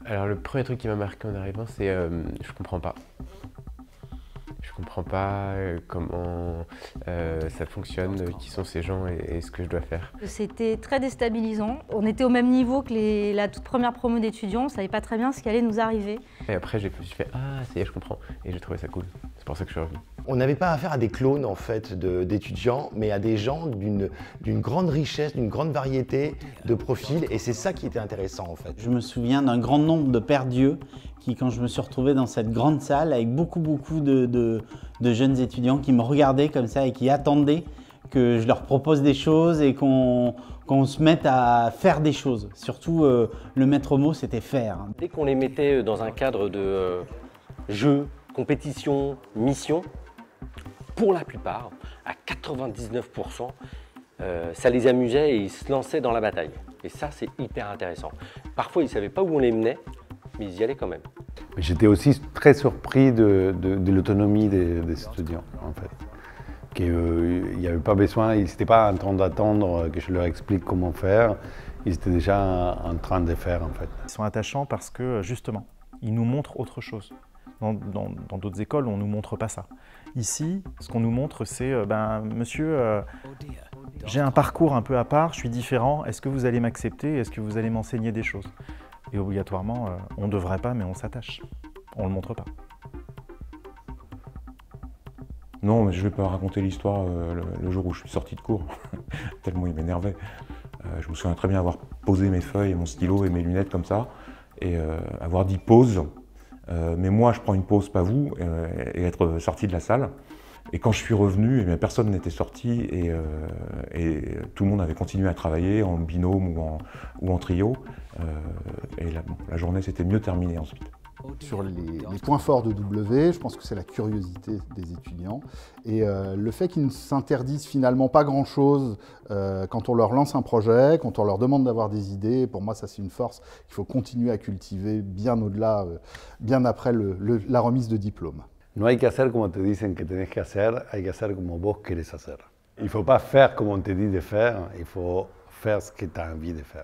Alors le premier truc qui m'a marqué en arrivant, c'est je comprends pas. Je comprends pas comment ça fonctionne, qui sont ces gens et ce que je dois faire. C'était très déstabilisant. On était au même niveau que la toute première promo d'étudiants, on ne savait pas très bien ce qui allait nous arriver. Et après, je me suis fait « Ah, ça y est, je comprends ». Et j'ai trouvé ça cool. C'est pour ça que je suis revenu. On n'avait pas affaire à des clones en fait d'étudiants, mais à des gens d'une grande richesse, d'une grande variété de profils, et c'est ça qui était intéressant en fait. Je me souviens d'un grand nombre de pères Dieu qui, quand je me suis retrouvé dans cette grande salle avec beaucoup de jeunes étudiants qui me regardaient comme ça et qui attendaient que je leur propose des choses et qu'on se mette à faire des choses. Surtout, le maître mot, c'était faire. Dès qu'on les mettait dans un cadre de jeu, compétition, mission, pour la plupart, à 99%, ça les amusait et ils se lançaient dans la bataille. Et ça, c'est hyper intéressant. Parfois, ils ne savaient pas où on les menait, mais ils y allaient quand même. J'étais aussi très surpris de l'autonomie des étudiants, en fait. Qu'il n'y avait pas besoin, ils n'étaient pas en train d'attendre que je leur explique comment faire, ils étaient déjà en train de faire, en fait. Ils sont attachants parce que, justement, ils nous montrent autre chose. Dans d'autres écoles, on ne nous montre pas ça. Ici, ce qu'on nous montre, c'est monsieur, j'ai un parcours un peu à part, je suis différent, est-ce que vous allez m'accepter, est-ce que vous allez m'enseigner des choses? Et obligatoirement, on ne devrait pas, mais on s'attache. On ne le montre pas. Non, mais je ne vais pas raconter l'histoire le jour où je suis sorti de cours, tellement il m'énervait. Je me souviens très bien avoir posé mes feuilles et mon stylo et mes lunettes comme ça, et avoir dit pause. Mais moi, je prends une pause, pas vous, et être sorti de la salle. Et quand je suis revenu, eh bien, personne n'était sorti et tout le monde avait continué à travailler en binôme ou en trio. Et la journée s'était mieux terminée ensuite. Sur les points forts de W, je pense que c'est la curiosité des étudiants et le fait qu'ils ne s'interdisent finalement pas grand-chose quand on leur lance un projet, quand on leur demande d'avoir des idées. Pour moi, ça c'est une force qu'il faut continuer à cultiver bien au-delà, bien après la remise de diplôme. No hay que hacer como te dicen que tenés que hacer, hay que hacer como vos querés hacer. Il ne faut pas faire comme on te dit de faire, il faut faire ce que tu as envie de faire.